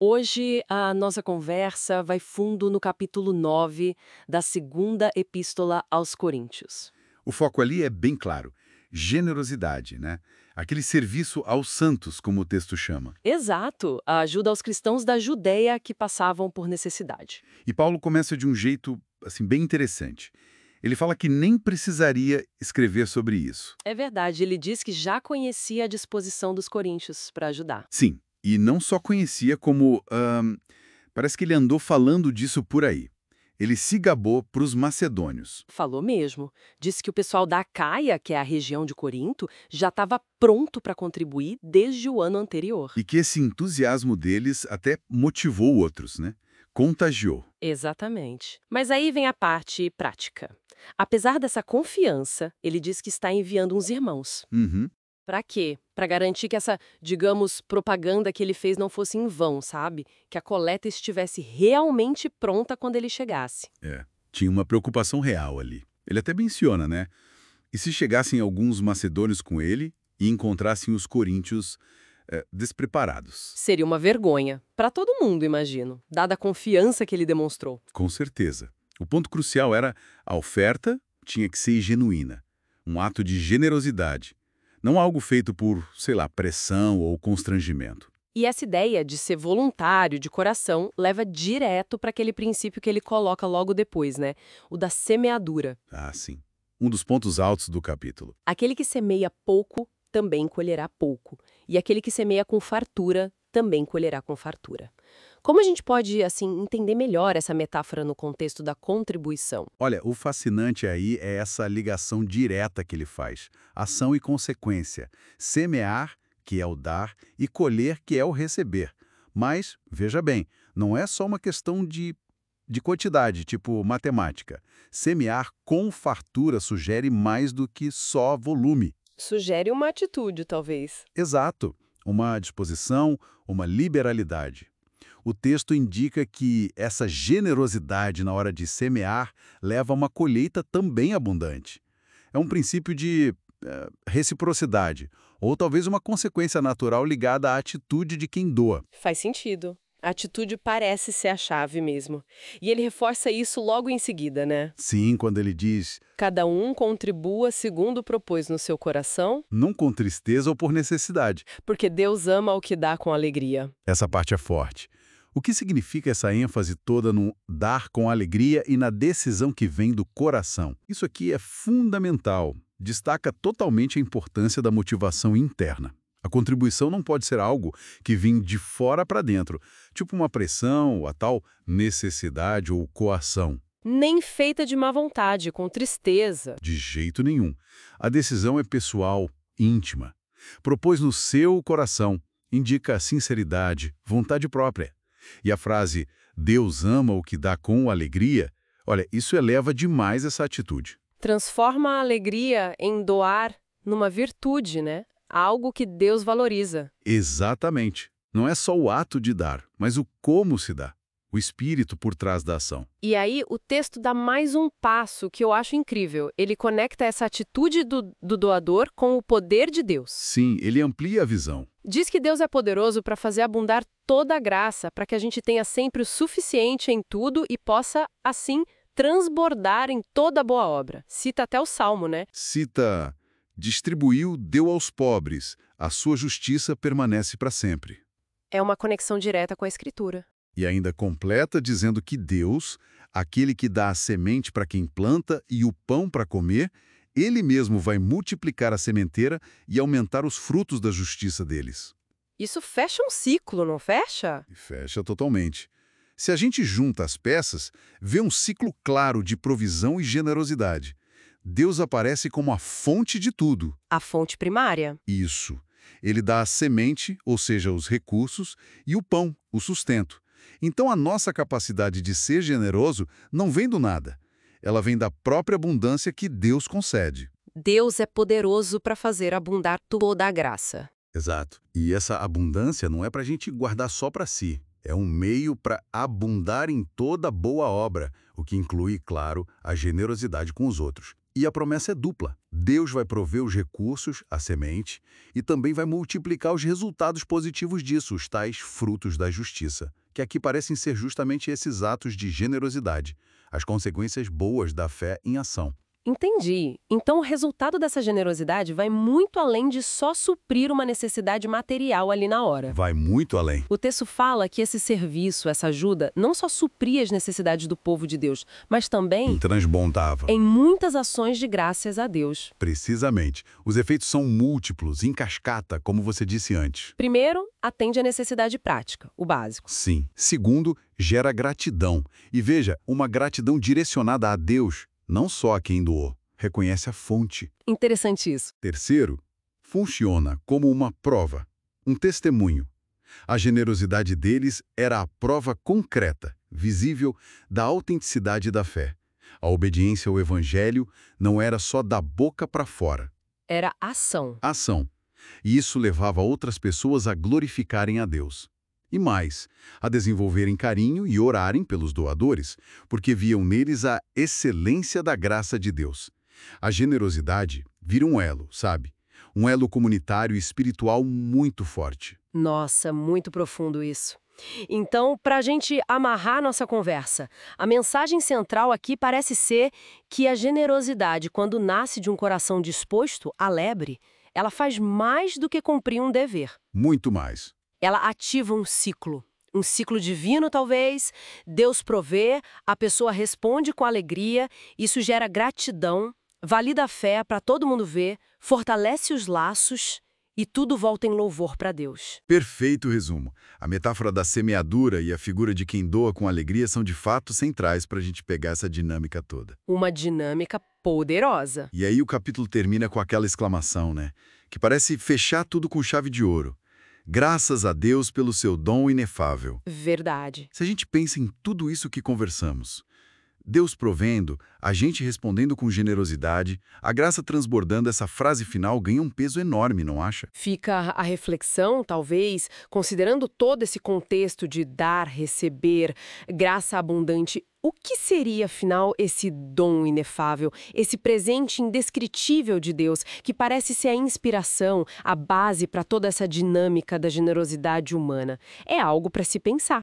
Hoje a nossa conversa vai fundo no capítulo 9 da segunda epístola aos Coríntios. O foco ali é bem claro: generosidade, né? Aquele serviço aos santos, como o texto chama. Exato, a ajuda aos cristãos da Judéia que passavam por necessidade. E Paulo começa de um jeito, assim, bem interessante. Ele fala que nem precisaria escrever sobre isso. É verdade, ele diz que já conhecia a disposição dos coríntios para ajudar. Sim, e não só conhecia como... parece que ele andou falando disso por aí. Ele se gabou para os macedônios. Falou mesmo. Disse que o pessoal da Acaia, que é a região de Corinto, já estava pronto para contribuir desde o ano anterior. E que esse entusiasmo deles até motivou outros, né? Contagiou. Exatamente. Mas aí vem a parte prática. Apesar dessa confiança, ele diz que está enviando uns irmãos. Uhum. Para quê? Para garantir que essa, digamos, propaganda que ele fez não fosse em vão, sabe? Que a coleta estivesse realmente pronta quando ele chegasse. É, tinha uma preocupação real ali. Ele até menciona, né? E se chegassem alguns macedônios com ele e encontrassem os coríntios despreparados? Seria uma vergonha. Para todo mundo, imagino, dada a confiança que ele demonstrou. Com certeza. O ponto crucial era a oferta tinha que ser genuína. Um ato de generosidade. Não algo feito por, sei lá, pressão ou constrangimento. E essa ideia de ser voluntário, de coração, leva direto para aquele princípio que ele coloca logo depois, né? O da semeadura. Ah, sim. Um dos pontos altos do capítulo. Aquele que semeia pouco também colherá pouco, e aquele que semeia com fartura também colherá com fartura. Como a gente pode, assim, entender melhor essa metáfora no contexto da contribuição? Olha, o fascinante aí é essa ligação direta que ele faz. Ação e consequência. Semear, que é o dar, e colher, que é o receber. Mas, veja bem, não é só uma questão de quantidade, tipo matemática. Semear com fartura sugere mais do que só volume. Sugere uma atitude, talvez. Exato. Uma disposição, uma liberalidade. O texto indica que essa generosidade na hora de semear leva a uma colheita também abundante. É um princípio de reciprocidade, ou talvez uma consequência natural ligada à atitude de quem doa. Faz sentido. A atitude parece ser a chave mesmo. E ele reforça isso logo em seguida, né? Sim, quando ele diz, Cada um contribua segundo propôs no seu coração, não com tristeza ou por necessidade. porque Deus ama o que dá com alegria. Essa parte é forte. O que significa essa ênfase toda no dar com alegria e na decisão que vem do coração? Isso aqui é fundamental. Destaca totalmente a importância da motivação interna. A contribuição não pode ser algo que vem de fora para dentro, tipo uma pressão, a tal necessidade ou coação. Nem feita de má vontade, com tristeza. De jeito nenhum. A decisão é pessoal, íntima. Propôs no seu coração, indica sinceridade, vontade própria. E a frase, Deus ama o que dá com alegria, olha, isso eleva demais essa atitude. Transforma a alegria em doar numa virtude, né? Algo que Deus valoriza. Exatamente. Não é só o ato de dar, mas o como se dá. O espírito por trás da ação. E aí o texto dá mais um passo que eu acho incrível. Ele conecta essa atitude do doador com o poder de Deus. Sim, ele amplia a visão. Diz que Deus é poderoso para fazer abundar toda a graça, para que a gente tenha sempre o suficiente em tudo e possa, assim, transbordar em toda boa obra. Cita até o Salmo, né? Cita, distribuiu, deu aos pobres, a sua justiça permanece para sempre. É uma conexão direta com a Escritura. E ainda completa dizendo que Deus, aquele que dá a semente para quem planta e o pão para comer, ele mesmo vai multiplicar a sementeira e aumentar os frutos da justiça deles. Isso fecha um ciclo, não fecha? E fecha totalmente. Se a gente junta as peças, vê um ciclo claro de provisão e generosidade. Deus aparece como a fonte de tudo. A fonte primária. Isso. Ele dá a semente, ou seja, os recursos, e o pão, o sustento. Então a nossa capacidade de ser generoso não vem do nada. Ela vem da própria abundância que Deus concede. Deus é poderoso para fazer abundar toda a graça. Exato. E essa abundância não é para a gente guardar só para si. É um meio para abundar em toda boa obra, o que inclui, claro, a generosidade com os outros. E a promessa é dupla. Deus vai prover os recursos, a semente, e também vai multiplicar os resultados positivos disso, os tais frutos da justiça, que aqui parecem ser justamente esses atos de generosidade, as consequências boas da fé em ação. Entendi. Então, o resultado dessa generosidade vai muito além de só suprir uma necessidade material ali na hora. Vai muito além. O texto fala que esse serviço, essa ajuda, não só supria as necessidades do povo de Deus, mas também Transbordava. em muitas ações de graças a Deus. Precisamente. Os efeitos são múltiplos, em cascata, como você disse antes. Primeiro, atende à necessidade prática, o básico. Sim. Segundo, gera gratidão. E veja, uma gratidão direcionada a Deus, não só a quem doou. Reconhece a fonte. Interessante isso. Terceiro, funciona como uma prova, um testemunho. A generosidade deles era a prova concreta, visível, da autenticidade da fé. A obediência ao Evangelho não era só da boca para fora. Era ação. Ação. E isso levava outras pessoas a glorificarem a Deus. E mais, a desenvolverem carinho e orarem pelos doadores, porque viam neles a excelência da graça de Deus. A generosidade vira um elo, sabe? Um elo comunitário e espiritual muito forte. Nossa, muito profundo isso. Então, para a gente amarrar nossa conversa, a mensagem central aqui parece ser que a generosidade, quando nasce de um coração disposto, alegre, ela faz mais do que cumprir um dever. Muito mais. Ela ativa um ciclo divino talvez, Deus provê, a pessoa responde com alegria, isso gera gratidão, valida a fé para todo mundo ver, fortalece os laços e tudo volta em louvor para Deus. Perfeito resumo. A metáfora da semeadura e a figura de quem doa com alegria são de fato centrais para a gente pegar essa dinâmica toda. Uma dinâmica poderosa. E aí o capítulo termina com aquela exclamação, né? Que parece fechar tudo com chave de ouro. Graças a Deus pelo seu dom inefável. Verdade. Se a gente pensa em tudo isso que conversamos, Deus provendo, a gente respondendo com generosidade, a graça transbordando, essa frase final ganha um peso enorme, não acha? Fica a reflexão, talvez, considerando todo esse contexto de dar, receber, graça abundante, o que seria, afinal, esse dom inefável, esse presente indescritível de Deus, que parece ser a inspiração, a base para toda essa dinâmica da generosidade humana? É algo para se pensar.